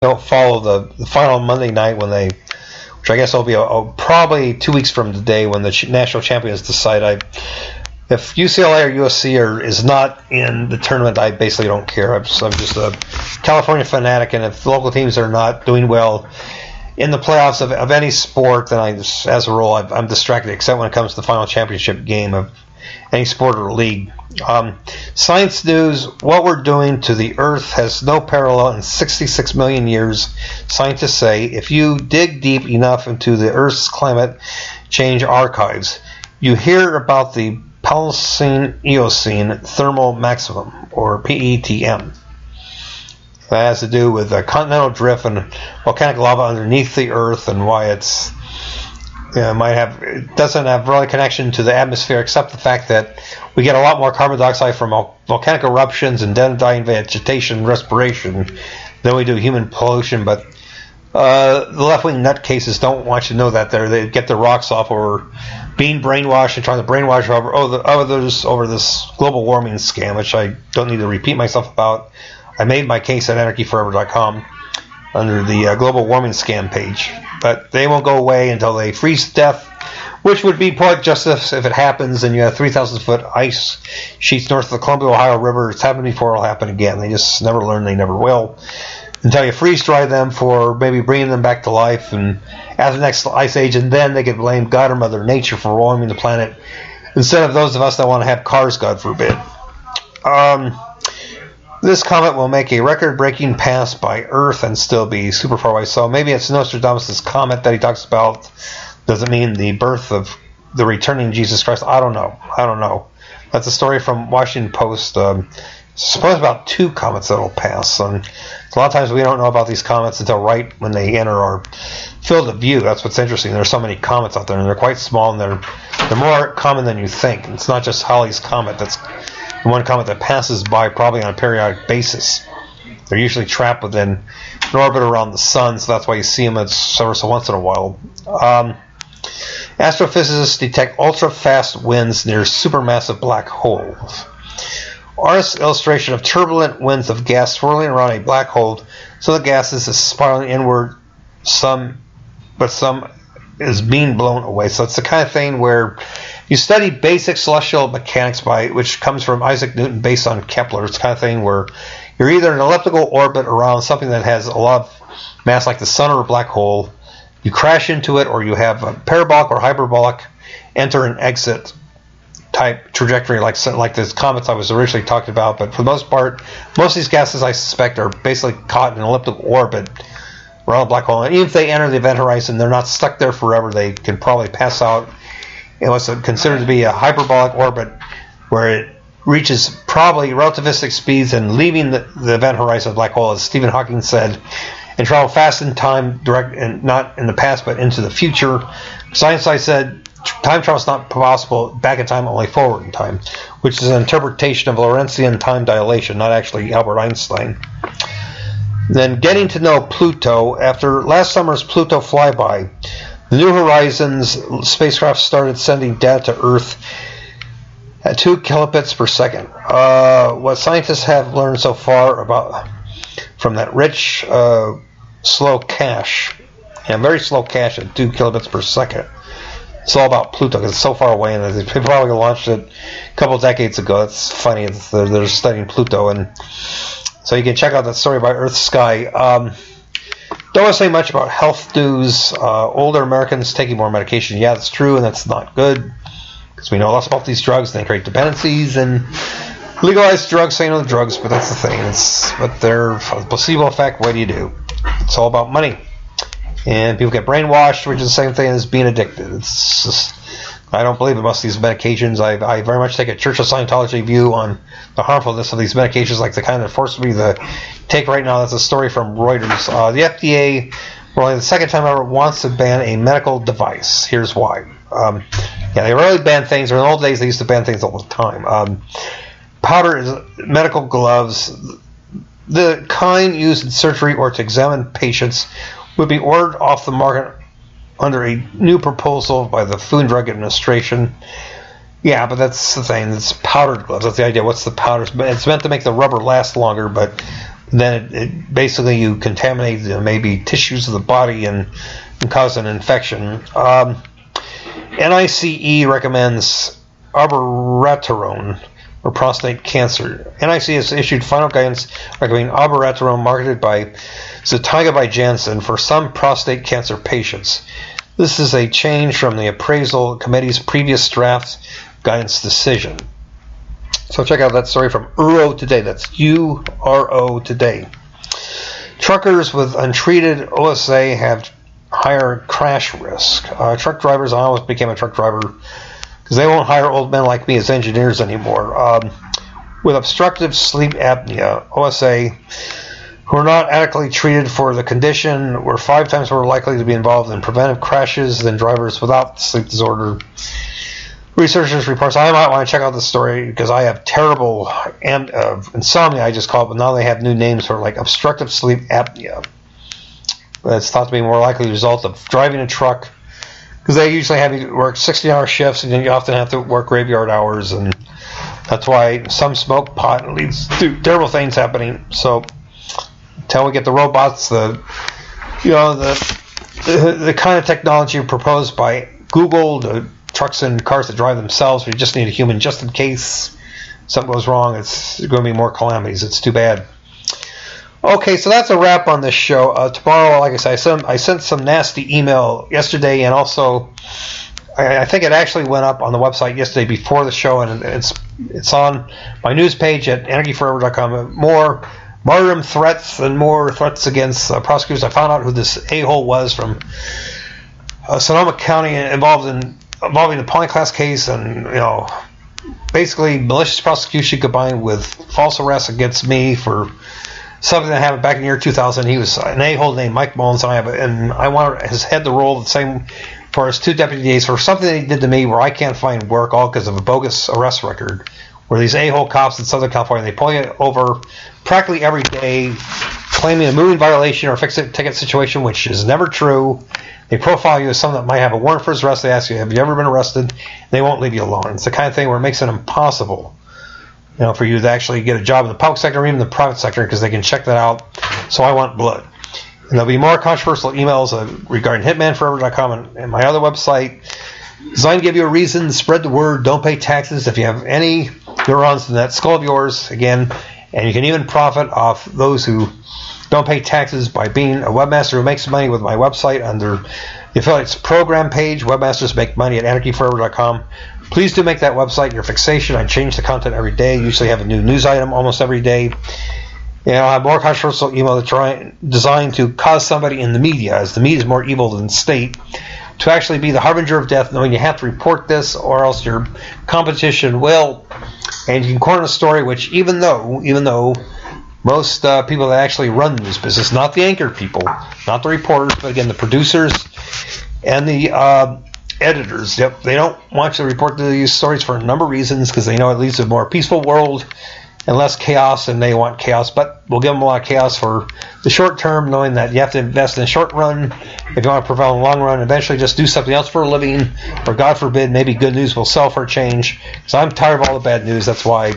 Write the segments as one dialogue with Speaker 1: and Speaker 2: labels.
Speaker 1: don't follow the final Monday night when they, which I guess will be probably 2 weeks from today when the national champions decide. If UCLA or USC is not in the tournament, I basically don't care. I'm just a California fanatic, and if local teams are not doing well in the playoffs of any sport, then as a rule, I'm distracted, except when it comes to the final championship game of any sport or league. Science news: what we're doing to the Earth has no parallel in 66 million years, scientists say. If you dig deep enough into the Earth's climate change archives, you hear about the Pliocene-Eocene thermal maximum, or PETM. That has to do with continental drift and volcanic lava underneath the Earth, and why it doesn't have really connection to the atmosphere, except the fact that we get a lot more carbon dioxide from volcanic eruptions and then dying vegetation respiration than we do human pollution. But the left-wing nutcases don't want you to know that. They get their rocks off or being brainwashed and trying to brainwash others over this global warming scam, which I don't need to repeat myself about. I made my case at anarchyforever.com under the global warming scam page. But they won't go away until they freeze to death, which would be poetic justice if it happens and you have 3,000-foot ice sheets north of the Columbia, Ohio River. It's happened before, it'll happen again. They just never learn, they never will. Until you freeze-dry them for maybe bringing them back to life and after the next ice age, and then they can blame God or Mother Nature for warming the planet instead of those of us that want to have cars, God forbid. This comet will make a record-breaking pass by Earth and still be super far away. So maybe it's Nostradamus' comet that he talks about. Does it mean the birth of the returning Jesus Christ? I don't know. That's a story from Washington Post. Suppose about 2 comets that'll pass. And a lot of times we don't know about these comets until right when they enter our field of view. That's what's interesting. There's so many comets out there, and they're quite small, and they're more common than you think. It's not just Halley's Comet. That's the one comet that passes by probably on a periodic basis. They're usually trapped within an orbit around the sun, so that's why you see them every so once in a while. Astrophysicists detect ultra-fast winds near supermassive black holes. Artist's illustration of turbulent winds of gas swirling around a black hole, so the gas is spiraling inward, some is being blown away. So it's the kind of thing where you study basic celestial mechanics, which comes from Isaac Newton based on Kepler. It's the kind of thing where you're either in an elliptical orbit around something that has a lot of mass like the sun or a black hole, you crash into it, or you have a parabolic or hyperbolic enter and exit type trajectory like the comets I was originally talking about. But for the most part, most of these gases I suspect are basically caught in an elliptical orbit around a black hole. And even if they enter the event horizon, they're not stuck there forever. They can probably pass out in what's considered to be a hyperbolic orbit, where it reaches probably relativistic speeds and leaving the event horizon of the black hole, as Stephen Hawking said, and travel fast in time, direct and not in the past but into the future. Einstein said time travel is not possible back in time, only forward in time, which is an interpretation of Lorentzian time dilation, not actually Albert Einstein. Then getting to know Pluto. After last summer's Pluto flyby, the New Horizons spacecraft started sending data to Earth at 2 kilobits per second. What scientists have learned so far from that rich, slow cache, and very slow cache at 2 kilobits per second. It's all about Pluto because it's so far away, and they probably launched it a couple of decades ago. It's funny. They're studying Pluto, and so you can check out that story by Earth Sky. Don't want to say much about health news. Older Americans taking more medication. Yeah, that's true, and that's not good, because we know less about these drugs, and they create dependencies, and legalize drugs, say no to drugs, but that's the thing. But they're a placebo effect. What do you do? It's all about money. And people get brainwashed, which is the same thing as being addicted. It's just, I don't believe in most of these medications. I very much take a Church of Scientology view on the harmfulness of these medications, like the kind that forced me to take right now. That's a story from Reuters. The FDA, for only the second time ever, wants to ban a medical device. Here's why. They rarely ban things. Or in the old days, they used to ban things all the time. Powder is medical gloves. The kind used in surgery or to examine patients would be ordered off the market under a new proposal by the Food and Drug Administration. Yeah, but that's the thing. It's powdered gloves. That's the idea. What's the powder? It's meant to make the rubber last longer, but then it basically you contaminate maybe tissues of the body and cause an infection. NICE recommends abiraterone for prostate cancer. NICE has issued final guidance recommending abiraterone, marketed by Zytiga by Janssen, for some prostate cancer patients. This is a change from the appraisal committee's previous draft guidance decision. So check out that story from Uro Today. That's URO Today. Truckers with untreated OSA have higher crash risk. Truck drivers, I almost became a truck driver because they won't hire old men like me as engineers anymore. With obstructive sleep apnea, OSA, who are not adequately treated for the condition, were 5 times more likely to be involved in preventive crashes than drivers without the sleep disorder. Researchers reports, I might want to check out this story because I have terrible insomnia, I just call it, but now they have new names for like obstructive sleep apnea. That's thought to be more likely the result of driving a truck, because they usually have you work 60-hour shifts, and then you often have to work graveyard hours, and that's why some smoke pot and leads to terrible things happening. So until we get the robots, the kind of technology proposed by Google, the trucks and cars that drive themselves, we just need a human just in case something goes wrong. It's going to be more calamities. It's too bad. Okay, so that's a wrap on this show. Tomorrow, like I said, I sent some nasty email yesterday, and also I think it actually went up on the website yesterday before the show, and it's on my news page at anarchyforever.com. More martyrdom threats and more threats against prosecutors. I found out who this a-hole was from Sonoma County involving the Polyclass case, and basically malicious prosecution combined with false arrests against me for something that happened back in the year 2000. He was an a-hole named Mike Mullins, and I want his head to roll the same for his 2 deputies for something that he did to me where I can't find work, all because of a bogus arrest record, where these a-hole cops in Southern California, they pull you over practically every day, claiming a moving violation or a fixed ticket situation, which is never true. They profile you as someone that might have a warrant for his arrest. They ask you, have you ever been arrested? They won't leave you alone. It's the kind of thing where it makes it impossible, for you to actually get a job in the public sector or even the private sector, because they can check that out. So I want blood. And there'll be more controversial emails regarding hitmanforever.com and my other website, designed to give you a reason to spread the word. Don't pay taxes if you have any neurons in that skull of yours, again. And you can even profit off those who don't pay taxes by being a webmaster who makes money with my website under the affiliates program page. Webmasters make money at anarchyforever.com. Please do make that website your fixation. I change the content every day. Usually have a new news item almost every day. And I'll have more controversial email designed to cause somebody in the media, as the media is more evil than the state, to actually be the harbinger of death, knowing you have to report this or else your competition will. And you can corner a story which, even though most people that actually run the news business, not the anchor people, not the reporters, but again the producers and the editors, they don't want you to report these stories for a number of reasons, because they know it leads to a more peaceful world and less chaos, and they want chaos, but we'll give them a lot of chaos for the short term, knowing that you have to invest in the short run if you want to prevail in the long run. Eventually just do something else for a living, or God forbid, maybe good news will sell for a change. So I'm tired of all the bad news. That's why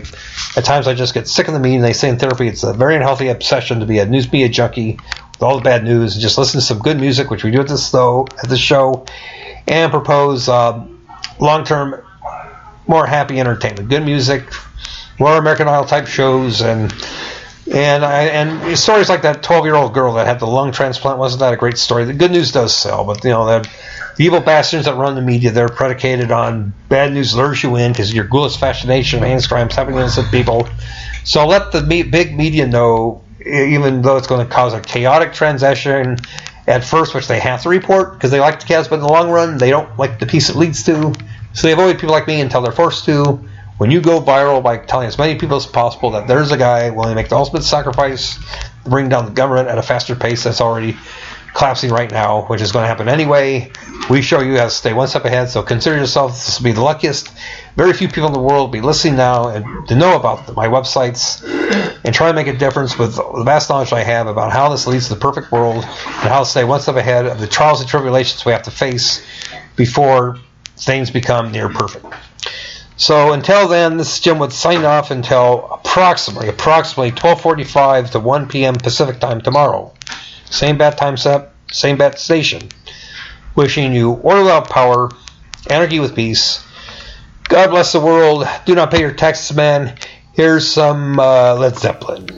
Speaker 1: at times I just get sick of the media. They say in therapy it's a very unhealthy obsession to be a news media junkie with all the bad news, and just listen to some good music, which we do at the show, and propose long-term, more happy entertainment, good music, more American Idol type shows, and stories like that 12-year-old girl that had the lung transplant. Wasn't that a great story? The good news does sell, but the evil bastards that run the media, they're predicated on bad news lures you in because your ghoulish fascination of heinous crimes happening to innocent people. So let the big media know, even though it's going to cause a chaotic transition at first, which they have to report because they like the chaos, but in the long run, they don't like the peace it leads to. So they avoid people like me until they're forced to. When you go viral by telling as many people as possible that there's a guy willing to make the ultimate sacrifice to bring down the government at a faster pace that's already collapsing right now, which is going to happen anyway, we show you how to stay one step ahead. So consider yourself this will be the luckiest. Very few people in the world will be listening now and to know about my websites and try to make a difference with the vast knowledge I have about how this leads to the perfect world and how to stay one step ahead of the trials and tribulations we have to face before things become near perfect. So until then, this is Jim would sign off until approximately 12:45 to 1 p.m. Pacific time tomorrow. Same bat time set, same bat station. Wishing you order without power, anarchy with peace. God bless the world. Do not pay your taxes, man. Here's some Led Zeppelin.